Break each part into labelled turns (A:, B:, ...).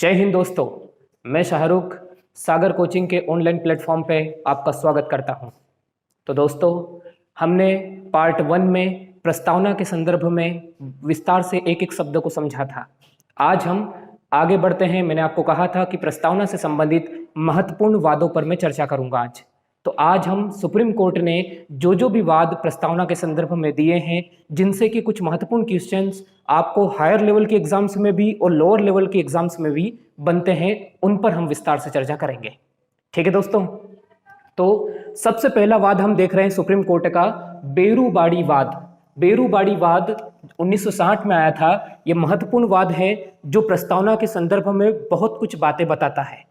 A: जय हिंद दोस्तों। मैं शाहरुख सागर कोचिंग के ऑनलाइन प्लेटफॉर्म पे आपका स्वागत करता हूं। तो दोस्तों, हमने पार्ट 1 में प्रस्तावना के संदर्भ में विस्तार से एक एक शब्द को समझा था। आज हम आगे बढ़ते हैं। मैंने आपको कहा था कि प्रस्तावना से संबंधित महत्वपूर्ण वादों पर मैं चर्चा करूंगा आज। तो आज हम सुप्रीम कोर्ट ने जो भी वाद प्रस्तावना के संदर्भ में दिए हैं, जिनसे कि कुछ महत्वपूर्ण क्वेश्चंस आपको हायर लेवल के एग्जाम्स में भी और लोअर लेवल के एग्जाम्स में भी बनते हैं, उन पर हम विस्तार से चर्चा करेंगे। ठीक है दोस्तों, तो सबसे पहला वाद हम देख रहे हैं सुप्रीम कोर्ट का बेरूबाड़ी वाद। बेरूबाड़ी वाद 1960 में आया था। यह महत्वपूर्ण वाद है जो प्रस्तावना के संदर्भ में बहुत कुछ बातें बताता है।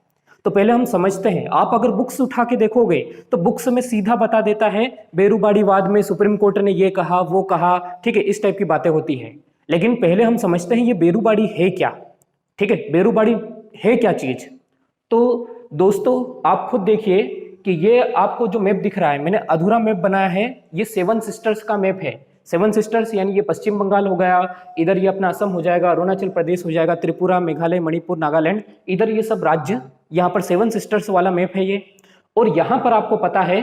A: तो पहले हम समझते हैं। आप अगर बुक्स उठा के देखोगे तो बुक्स में सीधा बता देता है बेरूबाड़ी वाद में सुप्रीम कोर्ट ने ये कहा वो कहा, ठीक है, इस टाइप की बातें होती है। लेकिन पहले हम समझते हैं ये बेरूबाड़ी है क्या। ठीक है, बेरूबाड़ी है क्या चीज। तो दोस्तों, आप खुद देखिए कि ये आपको जो मैप दिख रहा है, मैंने अधूरा मैप बनाया है। ये 7 सिस्टर्स का मैप है। 7 सिस्टर्स यानी ये पश्चिम बंगाल हो गया, इधर ये अपना असम हो जाएगा, अरुणाचल प्रदेश हो जाएगा, त्रिपुरा, मेघालय, मणिपुर, नागालैंड, इधर ये सब राज्य, यहाँ पर 7 सिस्टर्स वाला मैप है ये। और यहाँ पर आपको पता है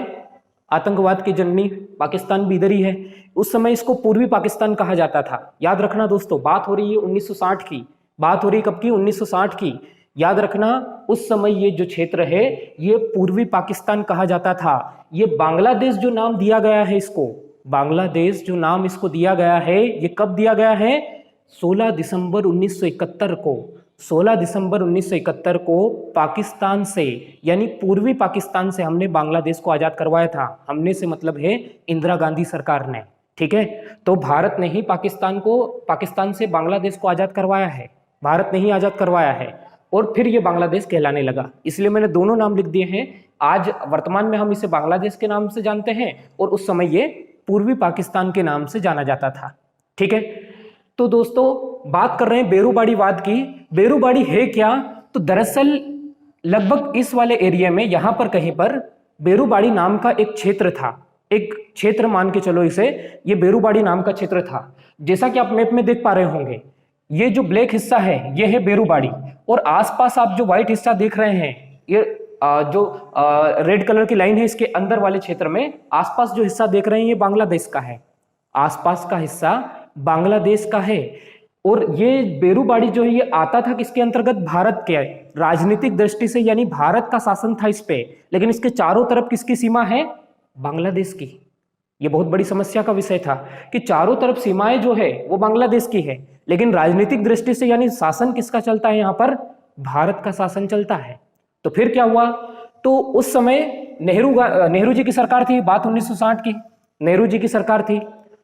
A: आतंकवाद की जननी पाकिस्तान भी इधर ही है। उस समय इसको पूर्वी पाकिस्तान कहा जाता था। याद रखना दोस्तों, बात हो रही है 1960 की। बात हो रही कब की? 1960 की। याद रखना, उस समय ये जो क्षेत्र है ये पूर्वी पाकिस्तान कहा जाता था। ये बांग्लादेश जो नाम दिया गया है इसको, बांग्लादेश जो नाम इसको दिया गया है, ये कब दिया गया है? 16 दिसंबर 1971 को। 16 दिसंबर 1971 को पाकिस्तान से, यानी पूर्वी पाकिस्तान से हमने बांग्लादेश को आजाद करवाया था। हमने से मतलब है इंदिरा गांधी सरकार ने। ठीक है, तो भारत ने ही पाकिस्तान से बांग्लादेश को आजाद करवाया है। भारत ने ही आजाद करवाया है और फिर ये बांग्लादेश कहलाने लगा। इसलिए मैंने दोनों नाम लिख दिए हैं। आज वर्तमान में हम इसे बांग्लादेश के नाम से जानते हैं और उस समय ये पूर्वी पाकिस्तान के नाम से जाना जाता था। ठीक है, तो दोस्तों बात कर रहे हैं बेरूबाड़ी वाद की। बेरूबाड़ी है क्या? तो दरअसल लगभग इस वाले एरिया में, यहां पर कहीं पर बेरूबाड़ी नाम का एक क्षेत्र था। एक क्षेत्र मान के चलो इसे, ये बेरूबाड़ी नाम का क्षेत्र था। जैसा कि आप मैप में देख पा रहे होंगे, ये जो ब्लैक हिस्सा है ये है बेरूबाड़ी, और आसपास आप जो व्हाइट हिस्सा देख रहे हैं, ये जो रेड कलर की लाइन है, इसके अंदर वाले क्षेत्र में आसपास जो हिस्सा देख रहे हैं ये बांग्लादेश का है। आसपास का हिस्सा बांग्लादेश का है। और ये बेरूबाड़ी जो है ये आता था किसके अंतर्गत? भारत के राजनीतिक दृष्टि से, यानी भारत का शासन था इस पे, लेकिन इसके चारों तरफ किसकी सीमा है? बांग्लादेश की। ये बहुत बड़ी समस्या का विषय था कि चारों तरफ सीमाएं जो है वो बांग्लादेश की है, लेकिन राजनीतिक दृष्टि से यानी शासन किसका चलता है? यहाँ पर भारत का शासन चलता है। तो फिर क्या हुआ? तो उस समय नेहरू जी की सरकार थी। बात 1960 की, नेहरू जी की सरकार थी।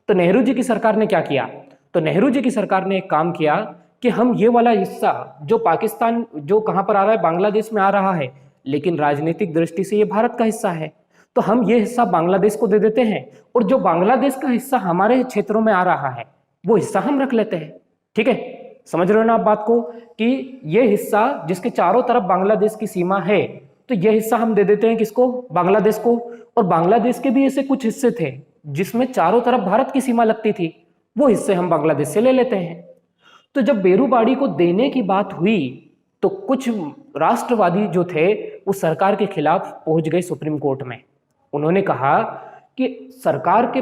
A: तो नेहरू जी की सरकार ने क्या किया? तो नेहरू जी की सरकार ने एक काम किया कि हम ये वाला हिस्सा जो पाकिस्तान, जो कहां पर आ रहा है? बांग्लादेश में आ रहा है, लेकिन राजनीतिक दृष्टि से ये भारत का हिस्सा है, तो हम ये हिस्सा बांग्लादेश को दे देते हैं, और जो बांग्लादेश का हिस्सा हमारे क्षेत्रों में आ रहा है वो हिस्सा हम रख लेते हैं। ठीक है, समझ रहे हो ना आप बात को, कि ये हिस्सा जिसके चारों तरफ बांग्लादेश की सीमा है, तो ये हिस्सा हम दे देते हैं किसको? बांग्लादेश को। और बांग्लादेश के भी ऐसे कुछ हिस्से थे जिसमें चारों तरफ भारत की सीमा लगती थी, वो हिस्से हम बांग्लादेश से ले लेते हैं। तो जब बेरूबाड़ी को देने की बात हुई तो कुछ राष्ट्रवादी जो थे वो सरकार के खिलाफ पहुंच गए सुप्रीम कोर्ट में। उन्होंने कहा कि सरकार के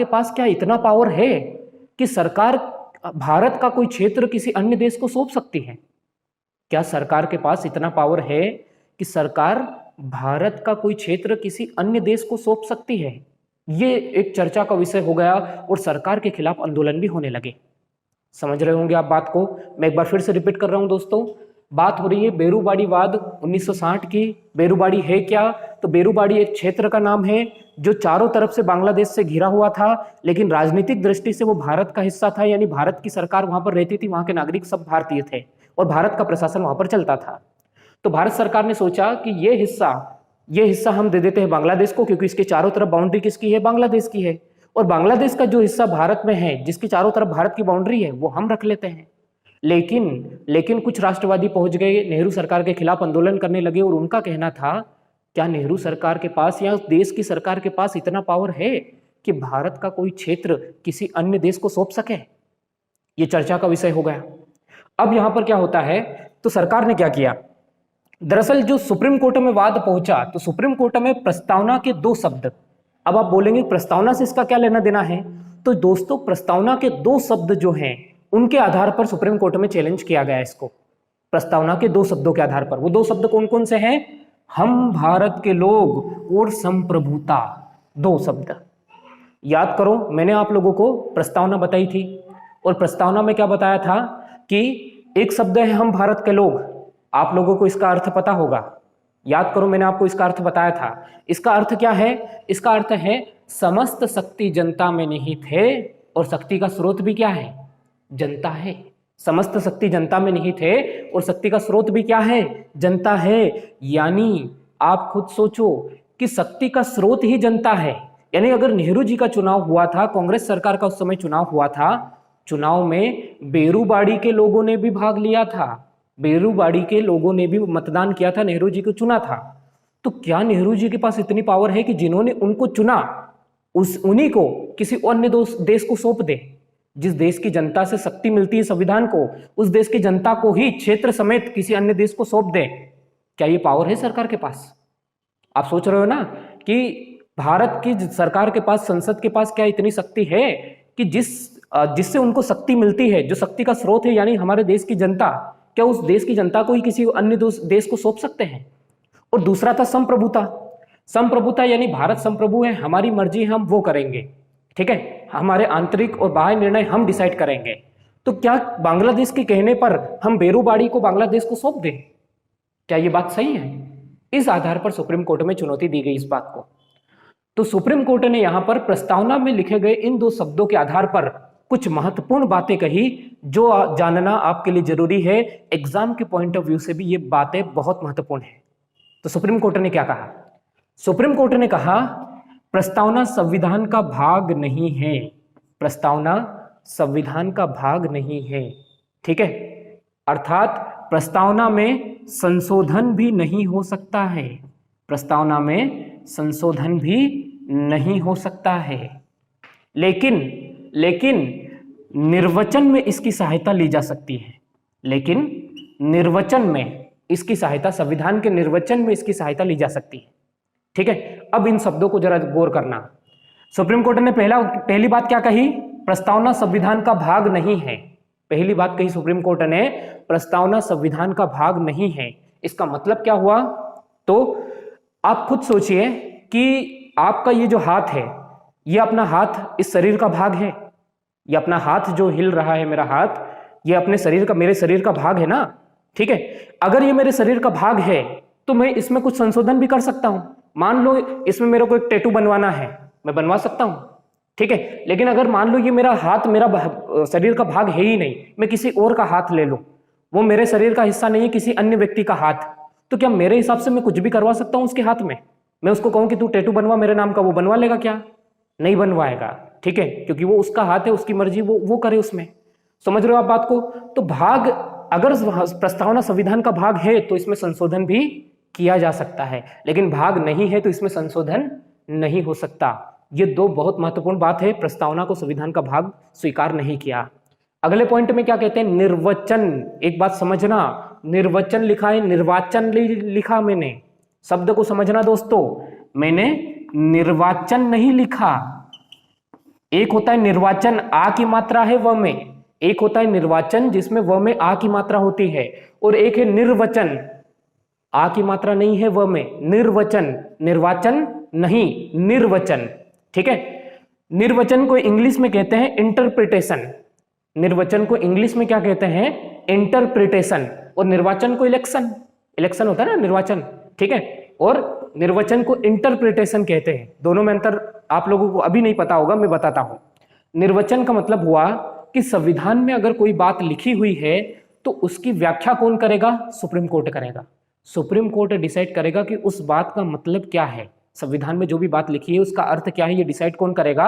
A: पास क्या इतना पावर है कि सरकार भारत का कोई क्षेत्र किसी अन्य देश को सौंप सकती है? क्या सरकार के पास इतना पावर है कि सरकार भारत का कोई क्षेत्र किसी अन्य देश को सौंप सकती है? ये एक चर्चा का विषय हो गया और सरकार के खिलाफ आंदोलन भी होने लगे। समझ रहे होंगे आप बात को। मैं एक बार फिर से रिपीट कर रहा हूं दोस्तों, बात हो रही है बेरूबाड़ी वाद 1960 की। बेरूबाड़ी है क्या? तो बेरूबाड़ी एक क्षेत्र का नाम है जो चारों तरफ से बांग्लादेश से घिरा हुआ था, लेकिन राजनीतिक दृष्टि से वो भारत का हिस्सा था, यानी भारत की सरकार वहां पर रहती थी, वहां के नागरिक सब भारतीय थे और भारत का प्रशासन वहां पर चलता था। तो भारत सरकार ने सोचा कि ये हिस्सा हम दे देते हैं बांग्लादेश को, क्योंकि इसके चारों तरफ बाउंड्री किसकी है? बांग्लादेश की है। और बांग्लादेश का जो हिस्सा भारत में है, जिसकी चारों तरफ भारत की बाउंड्री है, वो हम रख लेते हैं। लेकिन कुछ राष्ट्रवादी पहुंच गए, नेहरू सरकार के खिलाफ आंदोलन करने लगे, और उनका कहना था क्या नेहरू सरकार के पास या देश की सरकार के पास इतना पावर है कि भारत का कोई क्षेत्र किसी अन्य देश को सौंप सके? ये चर्चा का विषय हो गया। अब यहां पर क्या होता है, तो सरकार ने क्या किया, दरअसल जो सुप्रीम कोर्ट में वाद पहुंचा, तो सुप्रीम कोर्ट में प्रस्तावना के 2 शब्द, अब आप बोलेंगे प्रस्तावना से इसका क्या लेना देना है, तो दोस्तों प्रस्तावना के 2 शब्द जो हैं उनके आधार पर सुप्रीम कोर्ट में चैलेंज किया गया इसको। प्रस्तावना के 2 शब्दों के आधार पर, वो 2 शब्द कौन कौन से हैं, हम भारत के लोग और संप्रभुता, 2 शब्द याद करो। मैंने आप लोगों को प्रस्तावना बताई थी, और प्रस्तावना में क्या बताया था कि एक शब्द है हम भारत के लोग, आप लोगों को इसका अर्थ पता होगा, याद करो मैंने आपको इसका अर्थ बताया था। इसका अर्थ क्या है, इसका अर्थ है समस्त शक्ति जनता में निहित है, और शक्ति का स्रोत भी क्या है, जनता है। समस्त शक्ति जनता में निहित है और शक्ति का स्रोत भी क्या है, जनता है। यानी आप खुद सोचो कि शक्ति का स्रोत ही जनता है। यानी अगर नेहरू जी का चुनाव हुआ था, कांग्रेस सरकार का उस समय चुनाव हुआ था, चुनाव में बेरूबाड़ी के लोगों ने भी भाग लिया था, बेरूबाड़ी के लोगों ने भी मतदान किया था, नेहरू जी को चुना था। तो क्या नेहरू जी के पास इतनी पावर है कि जिन्होंने उनको चुना उन्हीं को किसी अन्य देश को सौंप दे? जिस देश की जनता से शक्ति मिलती है संविधान को, उस देश की जनता को ही क्षेत्र समेत किसी अन्य देश को सौंप दे, क्या ये पावर है सरकार के पास? आप सोच रहे हो ना कि भारत की सरकार के पास, संसद के पास क्या इतनी शक्ति है कि जिससे उनको शक्ति मिलती है, जो शक्ति का स्रोत है यानी हमारे देश की जनता, क्या उस देश की जनता को ही किसी अन्य देश को सौंप सकते हैं? और दूसरा था संप्रभुता। संप्रभुता यानी भारत संप्रभु है, हमारी मर्जी है, हम वो करेंगे, ठीक है, हमारे आंतरिक और बाह्य निर्णय हम डिसाइड करेंगे। तो क्या बांग्लादेश के कहने पर हम बेरूबाड़ी को बांग्लादेश को सौंप दें? क्या ये बात सही है? इस आधार पर सुप्रीम कोर्ट में चुनौती दी गई इस बात को। तो सुप्रीम कोर्ट ने यहां पर प्रस्तावना में लिखे गए इन 2 शब्दों के आधार पर कुछ महत्वपूर्ण बातें कही, जो जानना आपके लिए जरूरी है। एग्जाम के पॉइंट ऑफ व्यू से भी ये बातें बहुत महत्वपूर्ण है। तो सुप्रीम कोर्ट ने क्या कहा? सुप्रीम कोर्ट ने कहा प्रस्तावना संविधान का भाग नहीं है, प्रस्तावना संविधान का भाग नहीं है, ठीक है, अर्थात प्रस्तावना में संशोधन भी नहीं हो सकता है, प्रस्तावना में संशोधन भी नहीं हो सकता है। लेकिन निर्वचन में इसकी सहायता ली जा सकती है, लेकिन निर्वचन में इसकी सहायता, संविधान के निर्वचन में इसकी सहायता ली जा सकती है, ठीक है। अब इन शब्दों को जरा गौर करना। सुप्रीम कोर्ट ने पहली बात क्या कही? प्रस्तावना संविधान का भाग नहीं है। पहली बात कही सुप्रीम कोर्ट ने, प्रस्तावना संविधान का भाग नहीं है। इसका मतलब क्या हुआ? तो आप खुद सोचिए कि आपका ये जो हाथ है, ये अपना हाथ इस शरीर का भाग है, ये अपना हाथ जो हिल रहा है, मेरा हाथ, ये अपने शरीर का, मेरे शरीर का भाग है ना, ठीक है। अगर ये मेरे शरीर का भाग है तो मैं इसमें कुछ संशोधन भी कर सकता हूं। मान लो इसमें मेरे को एक टैटू बनवाना है, मैं बनवा सकता हूं, ठीक है। लेकिन अगर मान लो ये मेरा हाथ मेरा शरीर का भाग है ही नहीं, मैं किसी और का हाथ ले लूं, वो मेरे शरीर का हिस्सा नहीं है, किसी अन्य व्यक्ति का हाथ, तो क्या मेरे हिसाब से मैं कुछ भी करवा सकता हूं उसके हाथ में? मैं उसको कहूं कि तू टैटू बनवा मेरे नाम का, वो बनवा लेगा क्या? नहीं बनवाएगा, ठीक है, क्योंकि वो उसका हाथ है, उसकी मर्जी, वो करे उसमें। समझ रहे हो आप बात को? तो भाग, अगर प्रस्तावना संविधान का भाग है तो इसमें संशोधन भी किया जा सकता है, लेकिन भाग नहीं है तो इसमें संशोधन नहीं हो सकता। ये 2 बहुत महत्वपूर्ण बात है। प्रस्तावना को संविधान का भाग स्वीकार नहीं किया। अगले पॉइंट में क्या कहते हैं? निर्वचन। एक बात समझना, निर्वचन लिखा है, निर्वाचन लिखा मैंने, शब्द को समझना दोस्तों, मैंने निर्वाचन नहीं लिखा। एक होता है निर्वाचन, आ की मात्रा है व में, एक होता है निर्वाचन जिसमें व में आ की मात्रा होती है, और एक है निर्वचन, आ की मात्रा नहीं है व में, निर्वचन, निर्वाचन नहीं, निर्वचन, ठीक है। निर्वचन को इंग्लिश में कहते हैं इंटरप्रिटेशन, निर्वचन को इंग्लिश में क्या कहते हैं? इंटरप्रिटेशन, और निर्वाचन को इलेक्शन, इलेक्शन होता है ना निर्वाचन, ठीक है, और निर्वचन को इंटरप्रिटेशन कहते हैं। दोनों में अंतर आप लोगों को अभी नहीं पता होगा, मैं बताता हूं। निर्वचन का मतलब हुआ कि संविधान में अगर कोई बात लिखी हुई है तो उसकी व्याख्या कौन करेगा? सुप्रीम कोर्ट करेगा। सुप्रीम कोर्ट डिसाइड करेगा कि उस बात का मतलब क्या है, संविधान में जो भी बात लिखी है उसका अर्थ क्या है, ये डिसाइड कौन करेगा?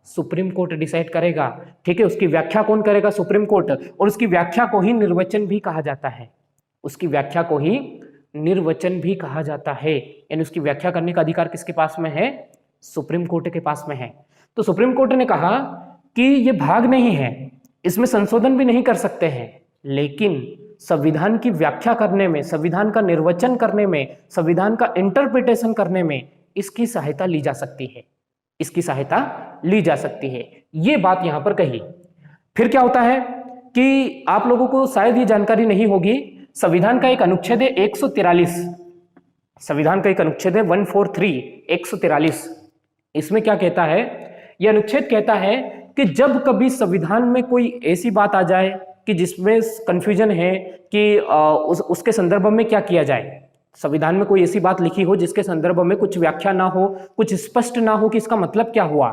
A: सुप्रीम कोर्ट डिसाइड करेगा, ठीक है। उसकी व्याख्या कौन करेगा? Supreme court. और उसकी व्याख्या को ही निर्वचन भी कहा जाता है, उसकी व्याख्या को ही निर्वचन भी कहा जाता है। यानी उसकी व्याख्या करने का अधिकार किसके पास में है? सुप्रीम कोर्ट के पास में है। तो सुप्रीम कोर्ट ने कहा कि ये भाग नहीं है, इसमें संशोधन भी नहीं कर सकते हैं, लेकिन संविधान की व्याख्या करने में, संविधान का निर्वचन करने में, संविधान का इंटरप्रिटेशन करने में इसकी सहायता ली जा सकती है, इसकी सहायता ली जा सकती है। ये बात यहां पर कही। फिर क्या होता है कि आप लोगों को शायद ये जानकारी नहीं होगी, संविधान का एक अनुच्छेद है 143, संविधान का एक अनुच्छेद है 143, 143। इसमें क्या कहता है, यह अनुच्छेद कहता है कि जब कभी संविधान में कोई ऐसी बात आ जाए कि जिसमें कंफ्यूजन है कि उसके संदर्भ में क्या किया जाए, संविधान में कोई ऐसी बात लिखी हो जिसके संदर्भ में कुछ व्याख्या ना हो, कुछ स्पष्ट ना हो कि इसका मतलब क्या हुआ,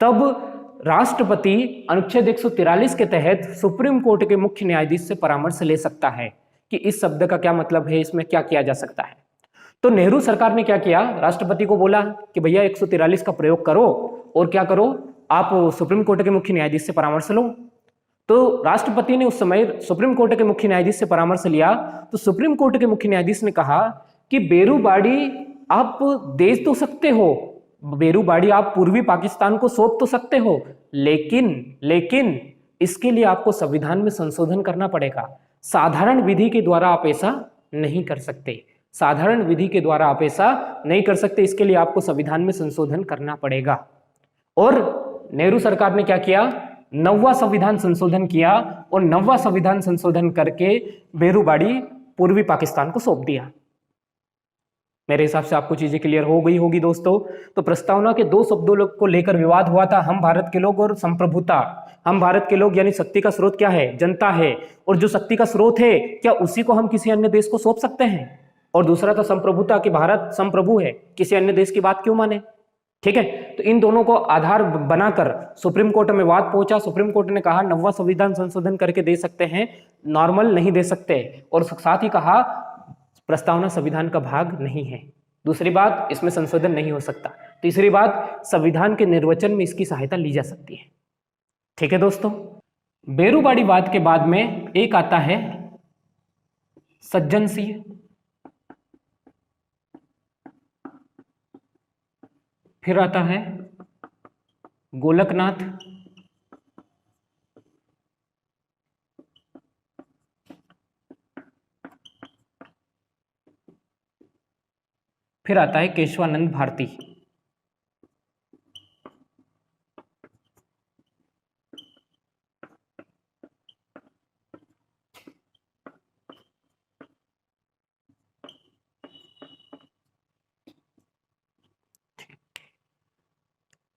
A: तब राष्ट्रपति अनुच्छेद 143 के तहत सुप्रीम कोर्ट के मुख्य न्यायाधीश से परामर्श ले सकता है कि इस शब्द का क्या मतलब है, इसमें क्या किया जा सकता है। तो नेहरू सरकार ने क्या किया, राष्ट्रपति को बोला कि भैया 143 का प्रयोग करो और क्या करो, आप सुप्रीम कोर्ट के मुख्य न्यायाधीश से परामर्श लो। तो राष्ट्रपति ने उस समय सुप्रीम कोर्ट के मुख्य न्यायाधीश से परामर्श लिया, तो सुप्रीम कोर्ट के मुख्य न्यायाधीश ने कहा कि बेरूबाड़ी आप दे तो सकते हो, बेरूबाड़ी आप पूर्वी पाकिस्तान को सौंप तो सकते हो, लेकिन इसके लिए आपको संविधान में संशोधन करना पड़ेगा। साधारण विधि के द्वारा आप ऐसा नहीं कर सकते, साधारण विधि के द्वारा आप ऐसा नहीं कर सकते, इसके लिए आपको संविधान में संशोधन करना पड़ेगा। और नेहरू सरकार ने क्या किया, 9वां संविधान संशोधन किया और 9वां संविधान संशोधन करके बेरूबाड़ी पूर्वी पाकिस्तान को सौंप दिया। मेरे हिसाब से आपको चीजें क्लियर हो गई होगी दोस्तों। तो प्रस्तावना के दो शब्दों को लेकर विवाद हुआ था, हम भारत के लोग और संप्रभुता। हम भारत के लोग यानी शक्ति का स्रोत क्या है, जनता है, और जो शक्ति का स्रोत है क्या उसी को हम किसी अन्य देश को सौंप सकते हैं। और दूसरा था संप्रभुता कि भारत संप्रभु है, किसी अन्य देश की बात क्यों माने। ठीक है, तो इन दोनों को आधार बनाकर सुप्रीम कोर्ट में वाद पहुंचा। सुप्रीम कोर्ट ने कहा 9वां संविधान संशोधन करके दे सकते हैं, नॉर्मल नहीं दे सकते, और साथ ही कहा प्रस्तावना संविधान का भाग नहीं है। दूसरी बात, इसमें संशोधन नहीं हो सकता। तीसरी बात, संविधान के निर्वचन में इसकी सहायता ली जा सकती है। ठीक है दोस्तों, बेरूबाड़ी वाद के बाद में एक आता है सज्जन सिंह, फिर आता है गोलकनाथ, फिर आता है केशवानंद भारती।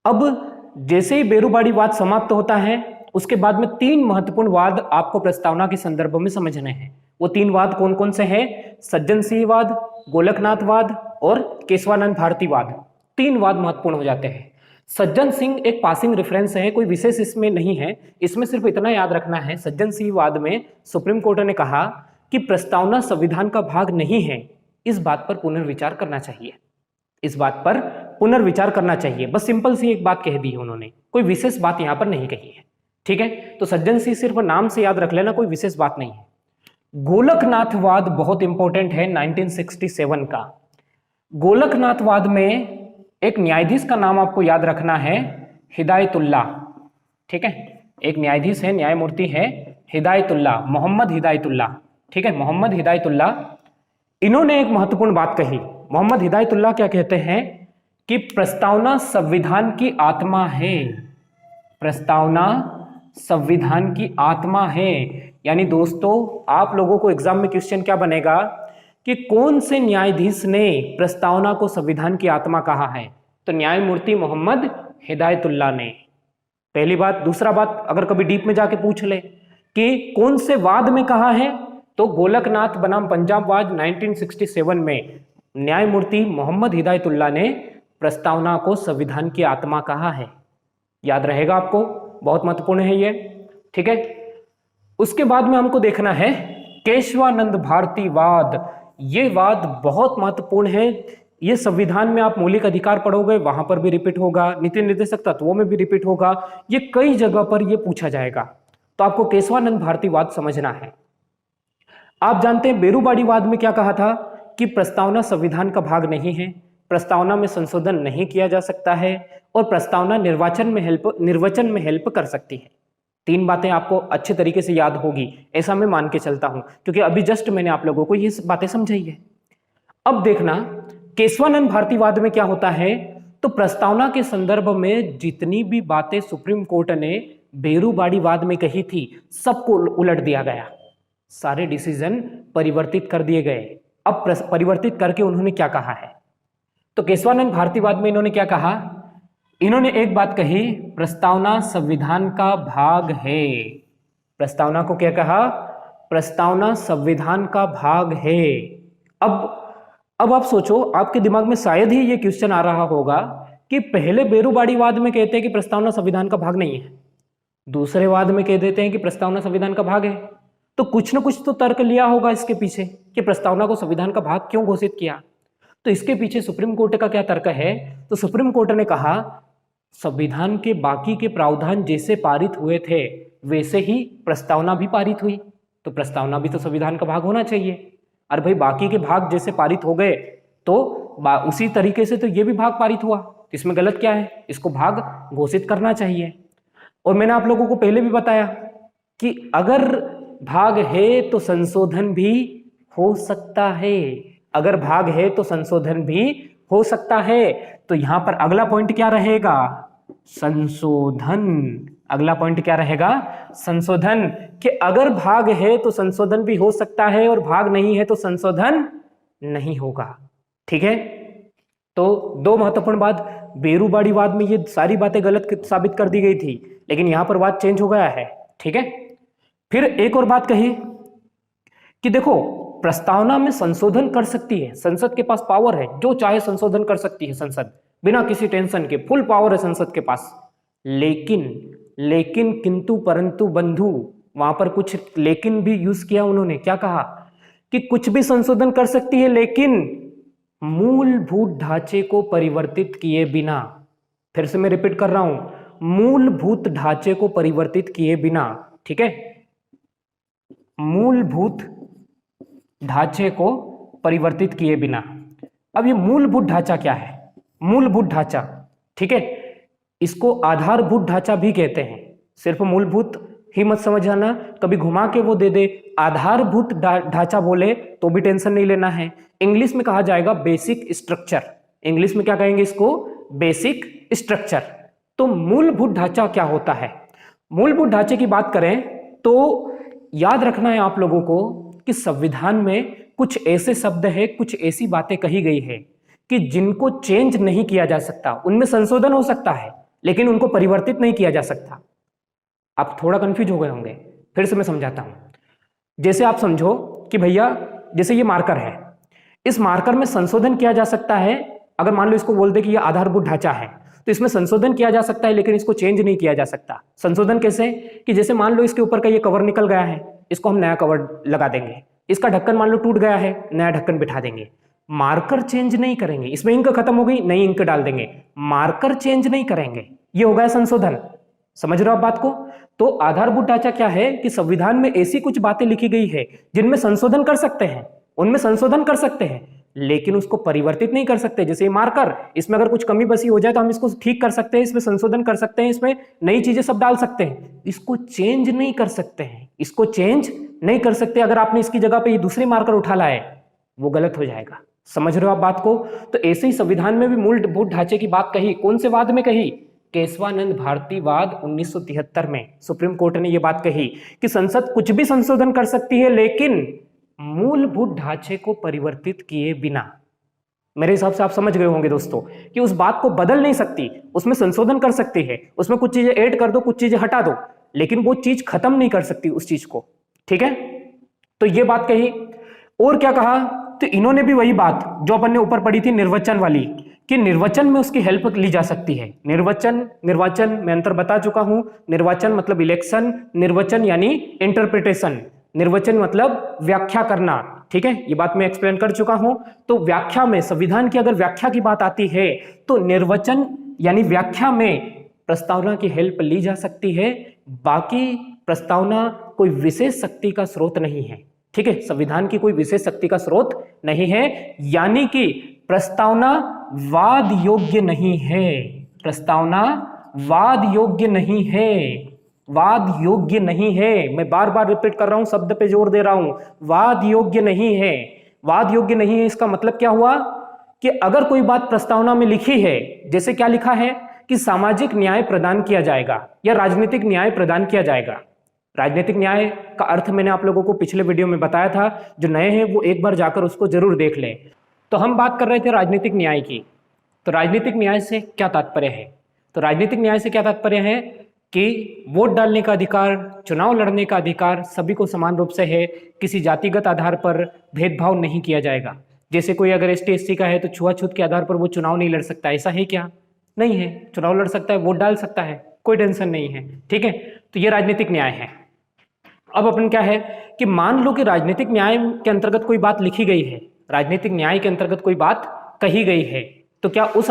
A: अब जैसे ही बेरूबाड़ी वाद समाप्त होता है, उसके बाद में 3 महत्वपूर्ण वाद आपको प्रस्तावना के संदर्भ में समझने हैं। वो 3 वाद कौन कौन से हैं? सज्जन सिंह वाद, गोलकनाथ वाद और केशवानंद भारती वाद। 3 वाद महत्वपूर्ण हो जाते हैं। सज्जन सिंह एक पासिंग रेफरेंस है, कोई विशेष इसमें नहीं है, इसमें सिर्फ इतना याद रखना है, सज्जन सिंह वाद में सुप्रीम कोर्ट ने कहा कि प्रस्तावना संविधान का भाग नहीं है, इस बात पर पुनर्विचार करना चाहिए, इस बात पर पुनर्विचार करना चाहिए। बस सिंपल सी एक बात कह दी है उन्होंने, कोई विशेष बात यहां पर नहीं कही है। ठीक है, तो सज्जन सिंह सिर्फ नाम से याद रख लेना, कोई विशेष बात नहीं है। गोलकनाथवाद बहुत इंपॉर्टेंट है 1967 का। गोलकनाथवाद में एक न्यायाधीश का नाम आपको याद रखना है, हिदायतुल्लाह। ठीक है, एक न्यायाधीश है, न्यायमूर्ति है हिदायतुल्लाह, मोहम्मद हिदायतुल्लाह। ठीक है, मोहम्मद हिदायतुल्लाह। इन्होंने एक महत्वपूर्ण बात कही। मोहम्मद हिदायतुल्लाह क्या कहते हैं कि प्रस्तावना संविधान की आत्मा है, प्रस्तावना संविधान की आत्मा है। यानी दोस्तों, आप लोगों को एग्जाम में क्वेश्चन क्या बनेगा कि कौन से न्यायाधीश ने प्रस्तावना को संविधान की आत्मा कहा है? तो न्यायमूर्ति मोहम्मद हिदायतुल्लाह ने, पहली बात। दूसरा बात, अगर कभी डीप में जाके पूछ ले कि कौन से वाद में कहा है, तो गोलकनाथ बनाम पंजाब वाद 1967 में न्यायमूर्ति मोहम्मद हिदायतुल्लाह ने प्रस्तावना को संविधान की आत्मा कहा है। याद रहेगा आपको, बहुत महत्वपूर्ण है ये। ठीक है, उसके बाद में हमको देखना है केशवानंद भारती वाद। ये वाद बहुत महत्वपूर्ण है, ये संविधान में आप मौलिक अधिकार पढ़ोगे वहां पर भी रिपीट होगा, नीति निर्देशक तत्वों में भी रिपीट होगा, ये कई जगह पर ये पूछा जाएगा। तो आपको केशवानंद भारती वाद समझना है। आप जानते हैं बेरूबाड़ी वाद में क्या कहा था कि प्रस्तावना संविधान का भाग नहीं है, प्रस्तावना में संशोधन नहीं किया जा सकता है, और प्रस्तावना निर्वचन में हेल्प कर सकती है। 3 बातें आपको अच्छे तरीके से याद होगी, ऐसा मैं मान के चलता हूं, क्योंकि अभी जस्ट मैंने आप लोगों को ये बातें समझाई है। अब देखना केशवानंद भारतीवाद में क्या होता है, तो प्रस्तावना के संदर्भ में जितनी भी बातें सुप्रीम कोर्ट ने बेरूबाड़ीवाद में कही थी सबको उलट दिया गया, सारे डिसीजन परिवर्तित कर दिए गए। अब परिवर्तित करके उन्होंने क्या कहा है, तो केशवानंद भारतीवाद में इन्होंने क्या कहा, इन्होंने एक बात कही, प्रस्तावना संविधान का भाग है। प्रस्तावना को क्या कहा, प्रस्तावना संविधान का भाग है। अब आप सोचो, आपके दिमाग में शायद ही ये क्वेश्चन आ रहा होगा कि पहले बेरूबाड़ीवाद में कहते हैं कि प्रस्तावना संविधान का भाग नहीं है, दूसरे वाद में कह देते हैं कि प्रस्तावना संविधान का भाग है, तो कुछ ना कुछ तो तर्क लिया होगा इसके पीछे कि प्रस्तावना को संविधान का भाग क्यों घोषित किया। तो इसके पीछे सुप्रीम कोर्ट का क्या तर्क है, तो सुप्रीम कोर्ट ने कहा संविधान के बाकी के प्रावधान जैसे पारित हुए थे वैसे ही प्रस्तावना भी पारित हुई, तो प्रस्तावना भी तो संविधान का भाग होना चाहिए। अरे भाई बाकी के भाग जैसे पारित हो गए तो उसी तरीके से तो ये भी भाग पारित हुआ, इसमें गलत क्या है, इसको भाग घोषित करना चाहिए। और मैंने आप लोगों को पहले भी बताया कि अगर भाग है तो संशोधन भी हो सकता है, अगर भाग है तो संशोधन भी हो सकता है। तो यहां पर अगला पॉइंट क्या रहेगा, संशोधन। अगला पॉइंट क्या रहेगा, संशोधन, कि अगर भाग है तो संशोधन भी हो सकता है और भाग नहीं है तो संशोधन नहीं होगा। ठीक है, तो 2 महत्वपूर्ण बात, बेरूबाड़ीवाद में ये सारी बातें गलत साबित कर दी गई थी, लेकिन यहां पर बात चेंज हो गया है। ठीक है, फिर एक और बात कही कि देखो प्रस्तावना में संशोधन कर सकती है, संसद के पास पावर है, जो चाहे संशोधन कर सकती है संसद, बिना किसी टेंशन के, फुल पावर है संसद के पास। लेकिन किंतु परंतु बंधु, वहां पर कुछ लेकिन भी यूज किया उन्होंने, क्या कहा कि कुछ भी संशोधन कर सकती है लेकिन मूलभूत ढांचे को परिवर्तित किए बिना। फिर से मैं रिपीट कर रहा हूं, मूलभूत ढांचे को परिवर्तित किए बिना। ठीक है, मूलभूत ढांचे को परिवर्तित किए बिना। अब ये मूलभूत ढांचा क्या है, मूलभूत ढांचा, ठीक है, इसको आधारभूत ढांचा भी कहते हैं, सिर्फ मूलभूत ही मत समझ जाना, कभी घुमा के वो दे दे आधारभूत ढांचा बोले तो भी टेंशन नहीं लेना है। इंग्लिश में कहा जाएगा बेसिक स्ट्रक्चर, इंग्लिश में क्या कहेंगे इसको, बेसिक स्ट्रक्चर। तो मूलभूत ढांचा क्या होता है, मूलभूत ढांचे की बात करें तो याद रखना है आप लोगों को कि संविधान में कुछ ऐसे शब्द है, कुछ ऐसी बातें कही गई है कि जिनको चेंज नहीं किया जा सकता, उनमें संशोधन हो सकता है लेकिन उनको परिवर्तित नहीं किया जा सकता। आप थोड़ा कंफ्यूज हो गए होंगे, फिर से मैं समझाता हूं। जैसे आप समझो कि भैया जैसे ये मार्कर है, इस मार्कर में संशोधन किया जा सकता है, अगर मान लो इसको बोल दे कि ये आधारभूत ढांचा है तो इसमें संशोधन किया जा सकता है लेकिन इसको चेंज नहीं किया जा सकता। संशोधन कैसे, कि जैसे मान लो इसके ऊपर का ये कवर निकल गया है, इसको हम नया कवर लगा देंगे, इसका ढक्कन मान लो टूट गया है, नया ढक्कन बिठा देंगे, मार्कर चेंज नहीं करेंगे, इसमें इंक खत्म हो गई, नई इंक डाल देंगे, मार्कर चेंज नहीं करेंगे, ये हो गया संशोधन। समझ रहे हो आप बात को। तो आधारभूत ढांचा क्या है कि संविधान में ऐसी कुछ बातें लिखी गई है जिनमें संशोधन कर सकते हैं, उनमें संशोधन कर सकते हैं लेकिन उसको परिवर्तित नहीं कर सकते। जैसे मार्कर, इसमें अगर कुछ कमी बसी हो जाए तो हम इसको ठीक कर सकते हैं, इसमें संशोधन कर सकते हैं, इसमें नई चीजें सब डाल सकते हैं, इसको चेंज नहीं कर सकते हैं, इसको चेंज नहीं कर सकते। अगर आपने इसकी जगह पे ये दूसरी मार्कर उठा लाए वो गलत हो जाएगा। समझ रहे हो आप बात को। तो ऐसे ही संविधान में भी मूलभूत ढांचे की बात कही, कौन से वाद में कही, केशवानंद भारतीवाद 1973 में सुप्रीम कोर्ट ने यह बात कही कि संसद कुछ भी संशोधन कर सकती है लेकिन मूलभूत ढांचे को परिवर्तित किए बिना। मेरे हिसाब से आप समझ गए होंगे दोस्तों कि उस बात को बदल नहीं सकती, उसमें संशोधन कर सकती है, उसमें कुछ चीजें ऐड कर दो, कुछ चीजें हटा दो, लेकिन वो चीज खत्म नहीं कर सकती उस चीज को। ठीक है, तो ये बात कही। और क्या कहा, तो इन्होंने भी वही बात जो अपन ने ऊपर पढ़ी थी निर्वचन वाली, कि निर्वचन में उसकी हेल्प ली जा सकती है। निर्वाचन मैं अंतर बता चुका हूं। निर्वाचन मतलब इलेक्शन, निर्वचन यानी इंटरप्रिटेशन, निर्वचन मतलब व्याख्या करना। ठीक है, ये बात मैं एक्सप्लेन कर चुका हूं। तो व्याख्या में, संविधान की अगर व्याख्या की बात आती है तो निर्वचन यानी व्याख्या में प्रस्तावना की हेल्प ली जा सकती है। बाकी प्रस्तावना कोई विशेष शक्ति का स्रोत नहीं है। ठीक है, संविधान की कोई विशेष शक्ति का स्रोत नहीं है, यानी कि प्रस्तावना वाद योग्य नहीं है, प्रस्तावना वाद योग्य नहीं है, वाद योग्य नहीं है। मैं बार बार रिपीट कर रहा हूं, शब्द पे जोर दे रहा हूं, वाद योग्य नहीं है। वाद योग्य नहीं है इसका मतलब क्या हुआ कि अगर कोई बात प्रस्तावना में लिखी है, जैसे क्या लिखा है कि सामाजिक न्याय प्रदान किया जाएगा या राजनीतिक न्याय प्रदान किया जाएगा। राजनीतिक न्याय का अर्थ मैंने आप लोगों को पिछले वीडियो में बताया था, जो नए हैं वो एक बार जाकर उसको जरूर देख लें। तो हम बात कर रहे थे राजनीतिक न्याय की। तो राजनीतिक न्याय से क्या तात्पर्य है? तो राजनीतिक न्याय से क्या तात्पर्य है कि वोट डालने का अधिकार, चुनाव लड़ने का अधिकार सभी को समान रूप से है, किसी जातिगत आधार पर भेदभाव नहीं किया जाएगा। जैसे कोई अगर ST SC का है तो छुआछूत के आधार पर वो चुनाव नहीं लड़ सकता, ऐसा है क्या? नहीं है, चुनाव लड़ सकता है, वोट डाल सकता है, कोई टेंशन नहीं है। ठीक है, तो ये राजनीतिक न्याय है। अब अपन क्या है कि मान लो कि राजनीतिक न्याय के अंतर्गत कोई बात लिखी गई है, राजनीतिक न्याय के अंतर्गत कोई बात कही गई है, तो क्या उस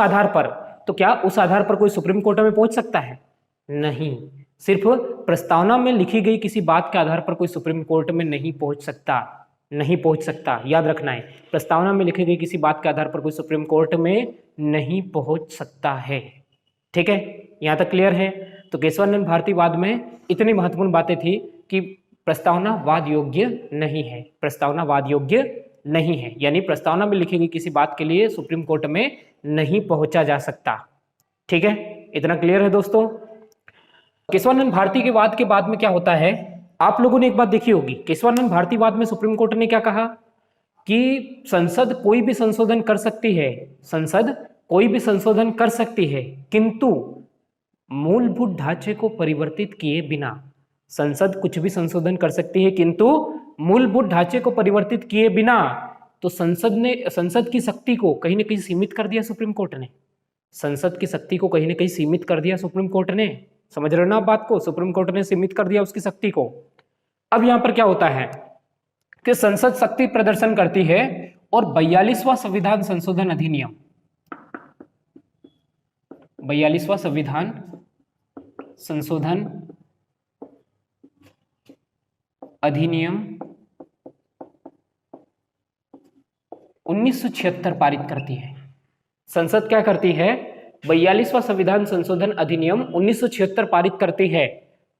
A: आधार पर कोई सुप्रीम कोर्ट में पहुंच सकता है? नहीं, सिर्फ प्रस्तावना में लिखी गई किसी बात के आधार पर कोई सुप्रीम कोर्ट में नहीं पहुंच सकता। याद रखना है, प्रस्तावना में लिखी गई किसी बात के आधार पर कोई सुप्रीम कोर्ट में नहीं पहुंच सकता है। ठीक है, यहां तक क्लियर है? तो केशवानंद भारती वाद में इतनी महत्वपूर्ण बातें थी कि प्रस्तावना वाद योग्य नहीं है, प्रस्तावना वाद योग्य नहीं है, यानी प्रस्तावना में लिखी गई किसी बात के लिए सुप्रीम कोर्ट में नहीं पहुंचा जा सकता। ठीक है, इतना क्लियर है दोस्तों? केशवानंद भारती के वाद के बाद में क्या होता है, आप लोगों ने एक बात देखी होगी, केशवानंद भारती वाद में सुप्रीम कोर्ट ने क्या कहा कि संसद कोई भी संशोधन कर सकती है, संसद कोई भी संशोधन कर सकती है, किंतु मूलभूत ढांचे को परिवर्तित किए बिना। संसद कुछ भी संशोधन कर सकती है किंतु मूलभूत ढांचे को परिवर्तित किए बिना। तो संसद की शक्ति को कहीं ना कहीं सीमित कर दिया सुप्रीम कोर्ट ने, संसद की शक्ति को कहीं ना कहीं सीमित कर दिया सुप्रीम कोर्ट ने। समझ रहे हो ना आप बात को? सुप्रीम कोर्ट ने सीमित कर दिया उसकी शक्ति को। अब यहां पर क्या होता है कि संसद शक्ति प्रदर्शन करती है और 42वां संविधान संशोधन अधिनियम, 42वां संविधान संशोधन अधिनियम 1976 पारित करती है। संसद क्या करती है? 42वां संविधान संशोधन अधिनियम 1976 पारित करती है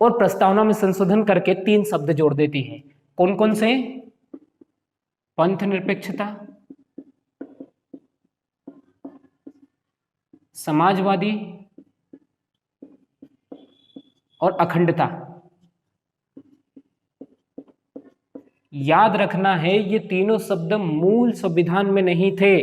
A: और प्रस्तावना में संशोधन करके 3 शब्द जोड़ देती है। कौन कौन से? पंथ निरपेक्षता, समाजवादी और अखंडता। याद रखना है ये तीनों शब्द मूल संविधान में नहीं थे।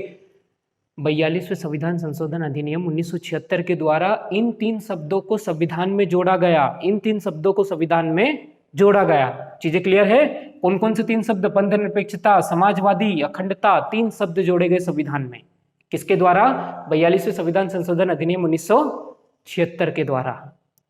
A: 42वें संविधान संशोधन अधिनियम 1976 के द्वारा इन 3 शब्दों को संविधान में जोड़ा गया, इन 3 शब्दों को संविधान में जोड़ा गया। चीजें क्लियर है? कौन कौन से 3 शब्द? पंथ निरपेक्षता, समाजवादी, अखंडता, 3 शब्द जोड़े गए संविधान में। किसके द्वारा? 42वें संविधान संशोधन अधिनियम 1976 के द्वारा।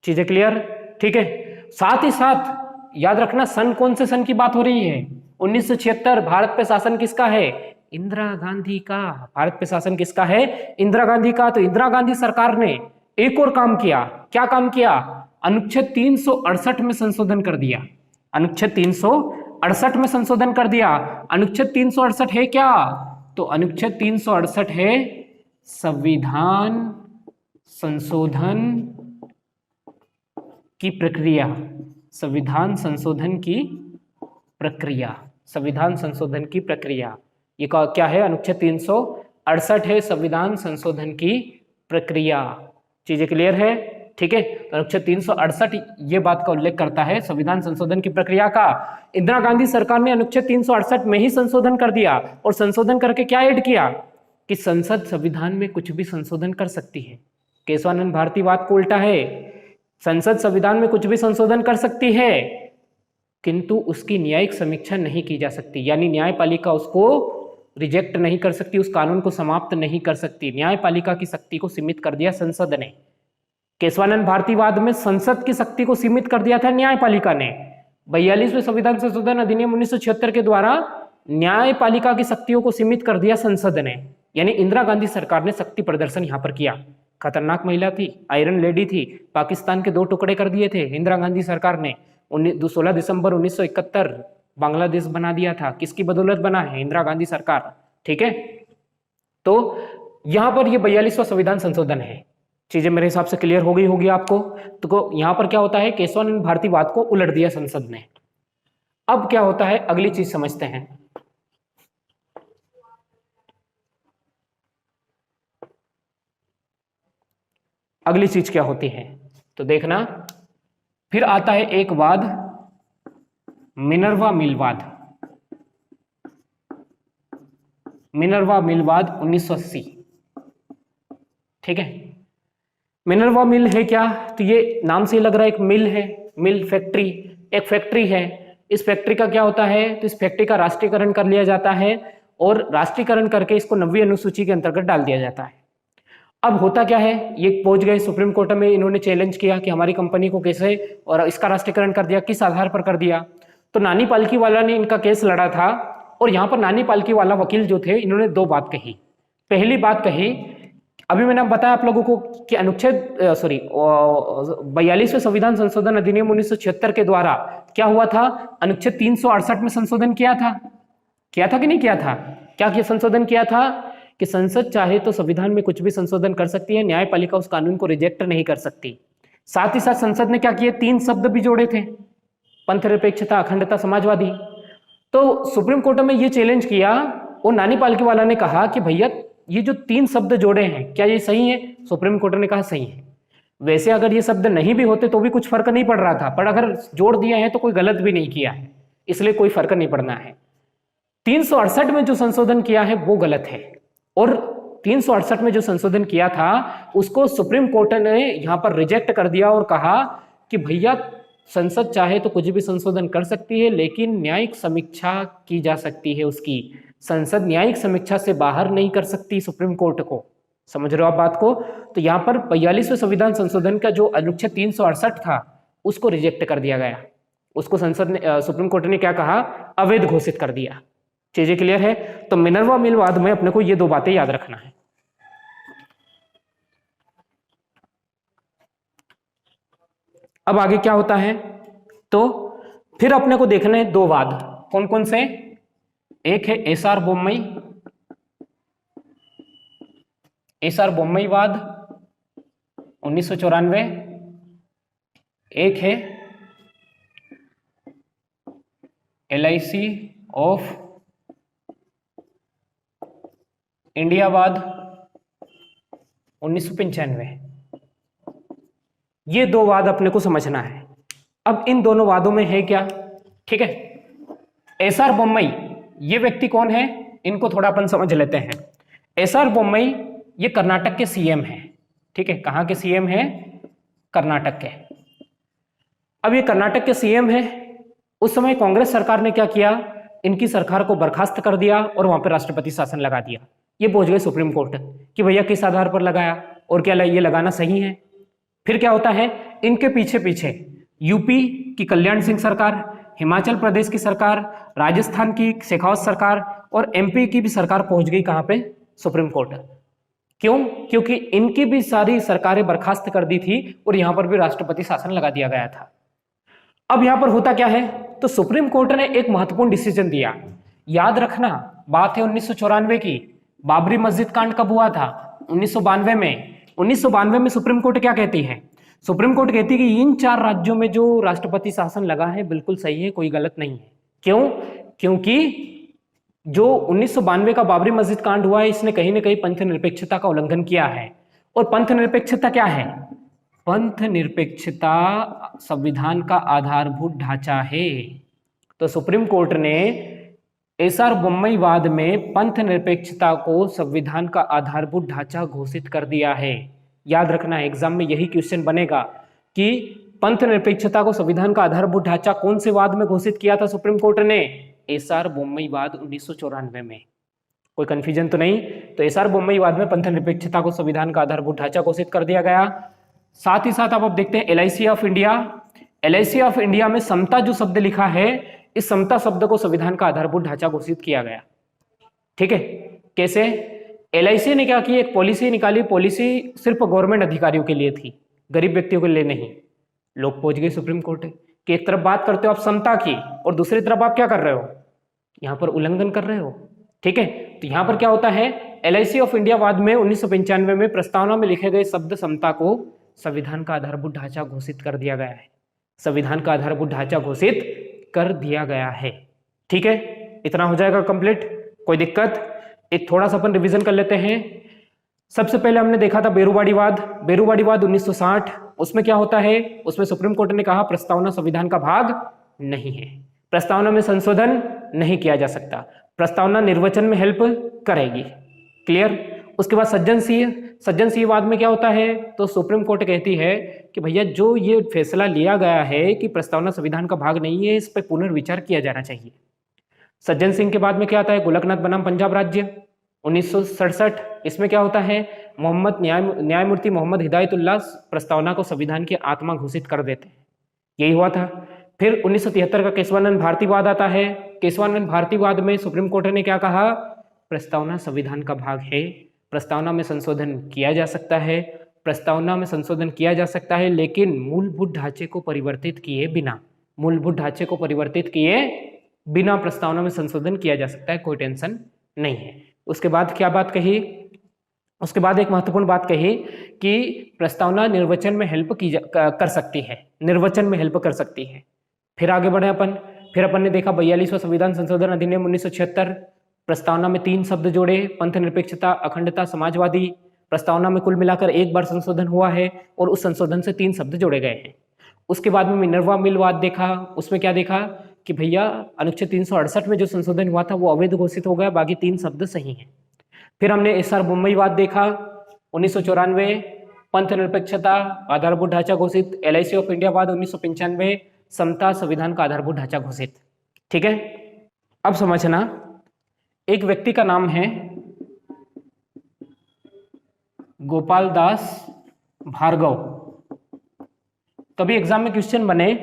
A: चीजें क्लियर? ठीक है, साथ ही साथ याद रखना सन, कौन से सन की बात हो रही है? 1976। भारत पे शासन किसका है? इंदिरा गांधी का। भारत पे शासन किसका है? इंदिरा गांधी का। तो इंदिरा गांधी सरकार ने एक और काम किया। क्या काम किया? अनुच्छेद 368 में संशोधन कर दिया। अनुच्छेद 368 में संशोधन कर दिया। अनुच्छेद 368 है क्या? तो अनुच्छेद 368 है संविधान संशोधन की प्रक्रिया, संविधान संशोधन की प्रक्रिया, संविधान संशोधन की प्रक्रिया। ये क्या है? अनुच्छेद 368 है संविधान संशोधन की प्रक्रिया। चीजें क्लियर है? ठीक है, तो अनुच्छेद 368 ये बात का उल्लेख करता है संविधान संशोधन की प्रक्रिया का। इंदिरा गांधी सरकार ने अनुच्छेद 368 में ही संशोधन कर दिया और संशोधन करके क्या ऐड किया कि संसद संविधान में कुछ भी संशोधन कर सकती है। केशवानंद भारती बात को उल्टा है, संसद संविधान में कुछ भी संशोधन कर सकती है किंतु उसकी न्यायिक समीक्षा नहीं की जा सकती, यानी न्यायपालिका उसको रिजेक्ट नहीं कर सकती, उस कानून को समाप्त नहीं कर सकती। न्यायपालिका की शक्ति को सीमित कर दिया संसद ने। केशवानंद भारतीवाद में संसद की शक्ति को सीमित कर दिया था न्यायपालिका ने। 42वें संविधान संशोधन अधिनियम 1976 के द्वारा न्यायपालिका की शक्तियों को सीमित कर दिया संसद ने, यानी इंदिरा गांधी सरकार ने शक्ति प्रदर्शन यहां पर किया। खतरनाक महिला थी, आयरन लेडी थी, पाकिस्तान के 2 टुकड़े कर दिए थे इंदिरा गांधी सरकार ने। 16 दिसंबर 1971 बांग्लादेश बना दिया था। किसकी बदौलत बना है? इंदिरा गांधी सरकार। ठीक है, तो यहां पर ये 42वां संविधान संशोधन है। चीजें मेरे हिसाब से क्लियर हो गई होगी आपको। तो यहाँ पर क्या होता है, केशवानंद भारतीवाद को उलट दिया संसद ने। अब क्या होता है, अगली चीज समझते हैं। अगली चीज क्या होती है तो देखना, फिर आता है एक वाद, मिनर्वा मिलवाद। मिनर्वा मिलवाद 1980। ठीक है, मिनर्वा मिल है क्या, तो ये नाम से लग रहा है एक मिल है, मिल फैक्ट्री, एक फैक्ट्री है। इस फैक्ट्री का क्या होता है, तो इस फैक्ट्री का राष्ट्रीयकरण कर लिया जाता है और राष्ट्रीयकरण करके इसको 90वीं अनुसूची के अंतर्गत डाल दिया जाता है। अब होता क्या है, ये पहुंच गए सुप्रीम कोर्ट में, इन्होंने चैलेंज किया कि हमारी कंपनी को कैसे, और इसका राष्ट्रीयकरण कर दिया, किस आधार पर कर दिया। तो नानी पालकी वाला ने इनका केस लड़ा था, और यहाँ पर नानी पालकी वाला वकील जो थे, इन्होंने दो बात कही। पहली बात कही, अभी मैंने बताया आप लोगों को कि अनुच्छेद 42वें संविधान संशोधन अधिनियम 1976 के द्वारा क्या हुआ था, अनुच्छेद 368 में संशोधन किया था कि नहीं किया था। क्या संशोधन किया था कि संसद चाहे तो संविधान में कुछ भी संशोधन कर सकती है, न्यायपालिका उस कानून को रिजेक्ट नहीं कर सकती। साथ ही साथ संसद ने क्या किए, 3 शब्द भी जोड़े थे, पंथनिरपेक्षता, अखंडता, समाजवादी। तो सुप्रीम कोर्ट में ये चैलेंज किया और नानी पालकी वाला ने कहा कि भैया ये जो 3 शब्द जोड़े हैं क्या ये सही है। सुप्रीम कोर्ट ने कहा सही है। वैसे अगर ये शब्द नहीं भी होते तो भी कुछ फर्क नहीं पड़ रहा था, पर अगर जोड़ दिए हैं तो कोई गलत भी नहीं किया है, इसलिए कोई फर्क नहीं पड़ना है। 368 में जो संशोधन किया है वो गलत है, और 368 में जो संशोधन किया था उसको सुप्रीम कोर्ट ने यहां पर रिजेक्ट कर दिया और कहा कि भैया संसद चाहे तो कुछ भी संशोधन कर सकती है, लेकिन न्यायिक समीक्षा की जा सकती है उसकी। संसद न्यायिक समीक्षा से बाहर नहीं कर सकती सुप्रीम कोर्ट को। समझ रहे हो आप बात को। तो यहाँ पर 42वें संविधान संशोधन का जो अनुच्छेद 368 था उसको रिजेक्ट कर दिया गया, उसको संसद ने, सुप्रीम कोर्ट ने क्या कहा, अवैध घोषित कर दिया। चीजें क्लियर है। तो मिनर्वा मिलवाद में अपने को ये 2 बातें याद रखना है। अब आगे क्या होता है, तो फिर अपने को देखना है 2 वाद, कौन कौन से। एक है एसआर बोम्मई वाद 1994, एक है LIC ऑफ इंडिया वाद 1995। ये 2 वाद अपने को समझना है। अब इन दोनों वादों में है क्या, ठीक है। एसआर बोम्मई ये व्यक्ति कौन है, इनको थोड़ा अपन समझ लेते हैं। एसआर बोम्मई ये कर्नाटक के सीएम हैं, ठीक है। कहां के सीएम हैं, कर्नाटक के। अब ये कर्नाटक के सीएम है, उस समय कांग्रेस सरकार ने क्या किया, इनकी सरकार को बर्खास्त कर दिया और वहां पर राष्ट्रपति शासन लगा दिया। ये पहुंच गए सुप्रीम कोर्ट कि भैया किस आधार पर लगाया और क्या ये लगाना सही है। फिर क्या होता है, इनके पीछे पीछे यूपी की कल्याण सिंह सरकार, हिमाचल प्रदेश की सरकार, राजस्थान की शेखावत सरकार और एमपी की भी सरकार पहुंच गई कहां पे, सुप्रीम कोर्ट। क्यों, क्योंकि इनकी भी सारी सरकारें बर्खास्त कर दी थी और यहां पर भी राष्ट्रपति शासन लगा दिया गया था। अब यहां पर होता क्या है, तो सुप्रीम कोर्ट ने एक महत्वपूर्ण डिसीजन दिया। याद रखना बात है 1994 की। बाबरी मस्जिद कांड कब हुआ था, 1992 में। 1992 में सुप्रीम कोर्ट क्या कहती है, सुप्रीम कोर्ट कहती है कि इन 4 राज्यों में जो राष्ट्रपति शासन लगा है बिल्कुल सही है, कोई गलत नहीं है। क्यों, क्योंकि जो 1992 का बाबरी मस्जिद कांड हुआ है इसने कहीं ना कहीं पंथ निरपेक्षता का उल्लंघन किया है। और पंथ निरपेक्षता क्या है, पंथ निरपेक्षता संविधान का आधारभूत ढांचा है। तो सुप्रीम कोर्ट ने एसआर बोम्मई वाद में पंथ निरपेक्षता को संविधान का आधारभूत ढांचा घोषित कर दिया है। याद रखना एग्जाम में यही क्वेश्चन बनेगा कि पंथ निरपेक्षता को संविधान का आधारभूत ढांचा कौन से वाद में घोषित किया था सुप्रीम कोर्ट ने, एसआर बोम्मई वाद 1994 में। कोई कंफ्यूजन तो नहीं। तो एसआर बोम्मई वाद में पंथ निरपेक्षता को संविधान का आधारभूत ढांचा घोषित कर दिया गया। साथ ही साथ अब देखते हैं LIC of India. LIC of India में समता जो शब्द लिखा है, इस समता शब्द को संविधान का आधारभूत ढांचा घोषित किया गया। ठीक है, कैसे, LIC ने क्या की, एक पॉलिसी निकाली। पॉलिसी सिर्फ गवर्नमेंट अधिकारियों के लिए थी, गरीब व्यक्तियों के लिए नहीं। लोग पहुंच गए सुप्रीम कोर्ट कि एक तरफ बात करते हो आप समता की और दूसरी तरफ आप क्या कर रहे हो, यहां पर उल्लंघन कर रहे हो। ठीक है, तो यहां पर क्या होता है, LIC ऑफ इंडिया वाद में 1995 में प्रस्तावना में लिखे गए शब्द समता को संविधान का आधारभूत ढांचा घोषित कर दिया गया है। संविधान का आधारभूत ढांचा घोषित कर दिया गया है। ठीक है, इतना हो जाएगा कंप्लीट, कोई दिक्कत? एक थोड़ा सा अपन रिवीजन कर लेते हैं। सबसे पहले हमने देखा था बेरूवाड़ीवाद। बेरूवाड़ीवाद 1960, उसमें क्या होता है? उसमें सुप्रीम कोर्ट ने कहा प्रस्तावना संविधान का भाग नहीं है, प्रस्तावना में संशोधन नहीं किया जा सकता, प्रस्तावना निर्वचन में हेल्प करेगी। क्लियर? उसके बाद सज्जन सिंह वाद में क्या होता है? तो सुप्रीम कोर्ट कहती है कि भैया जो ये फैसला लिया गया है कि प्रस्तावना संविधान का भाग नहीं है, इस पर पुनर्विचार किया जाना चाहिए। सज्जन सिंह के बाद में क्या आता है? गोलकनाथ बनाम पंजाब राज्य 1967, इसमें क्या होता है? न्यायमूर्ति मोहम्मद हिदायतुल्लाह प्रस्तावना को संविधान की आत्मा घोषित कर देते हैं, यही हुआ था। फिर 1973 का केशवानंद भारतीवाद आता है। केशवानंद भारतीवाद में सुप्रीम कोर्ट ने क्या कहा? प्रस्तावना संविधान का भाग है, प्रस्तावना में संशोधन किया जा सकता है, प्रस्तावना में संशोधन किया जा सकता है, लेकिन मूलभूत ढांचे को परिवर्तित किए बिना, मूलभूत ढांचे को परिवर्तित किए बिना प्रस्तावना में संशोधन किया जा सकता है, कोई टेंशन नहीं है। उसके बाद क्या बात कही? उसके बाद एक महत्वपूर्ण बात कही कि प्रस्तावना निर्वचन में हेल्प कर सकती है, निर्वचन में हेल्प कर सकती है। फिर आगे बढ़े अपन, फिर अपन ने देखा 42वां संविधान संशोधन अधिनियम 1976, प्रस्तावना में 3 शब्द जोड़े, पंथ निरपेक्षता, अखंडता, समाजवादी। प्रस्तावना में कुल मिलाकर 1 बार संशोधन हुआ है और उस संशोधन से 3 शब्द जोड़े गए हैं। उसके बाद में मिनर्वा मिल वाद देखा, उसमें क्या देखा कि भैया अनुच्छेद 368 में जो संशोधन हुआ था वो अवैध घोषित हो गया, बाकी 3 शब्द सही हैं। फिर हमने SR बोम्मई वाद देखा 1994, पंथ निरपेक्षता आधारभूत ढांचा घोषित, LIC ऑफ इंडिया वाद 1995, समता संविधान का आधारभूत ढांचा घोषित। ठीक है, अब समझना, एक व्यक्ति का नाम है गोपाल दास भार्गव। कभी एग्जाम में क्वेश्चन बने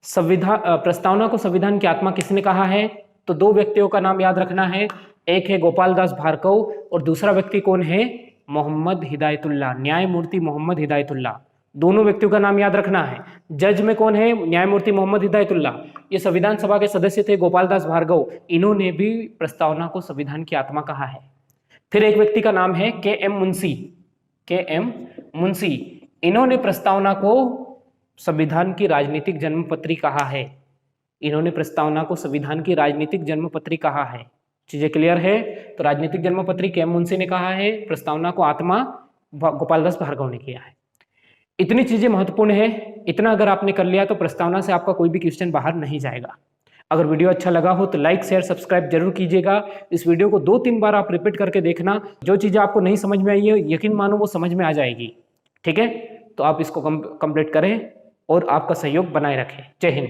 A: प्रस्तावना को संविधान की आत्मा किसने कहा है, तो 2 व्यक्तियों का नाम याद रखना है, एक है गोपाल दास भार्गव और दूसरा व्यक्ति कौन है? मोहम्मद हिदायतुल्लाह, न्यायमूर्ति मोहम्मद हिदायतुल्लाह। दोनों व्यक्तियों का नाम याद रखना है। जज में कौन है? न्यायमूर्ति मोहम्मद हिदायतुल्लाह। ये संविधान सभा के सदस्य थे गोपाल दास भार्गव, इन्होंने भी प्रस्तावना को संविधान की आत्मा कहा है। फिर एक व्यक्ति का नाम है KM मुंशी, इन्होंने प्रस्तावना को संविधान की राजनीतिक जन्मपत्री कहा है, इन्होंने प्रस्तावना को संविधान की राजनीतिक जन्मपत्री कहा है। चीजें क्लियर है? तो राजनीतिक जन्मपत्री KM मुंशी ने कहा है, प्रस्तावना को आत्मा गोपाल दास भार्गव ने किया है। इतनी चीजें महत्वपूर्ण है, इतना अगर आपने कर लिया तो प्रस्तावना से आपका कोई भी क्वेश्चन बाहर नहीं जाएगा। अगर वीडियो अच्छा लगा हो तो लाइक शेयर सब्सक्राइब जरूर कीजिएगा। इस वीडियो को 2-3 बार आप रिपीट करके देखना, जो चीजें आपको नहीं समझ में आई है यकीन मानो वो समझ में आ जाएगी। ठीक है, तो आप इसको कंप्लीट करें और आपका सहयोग बनाए रखें। जय हिंद।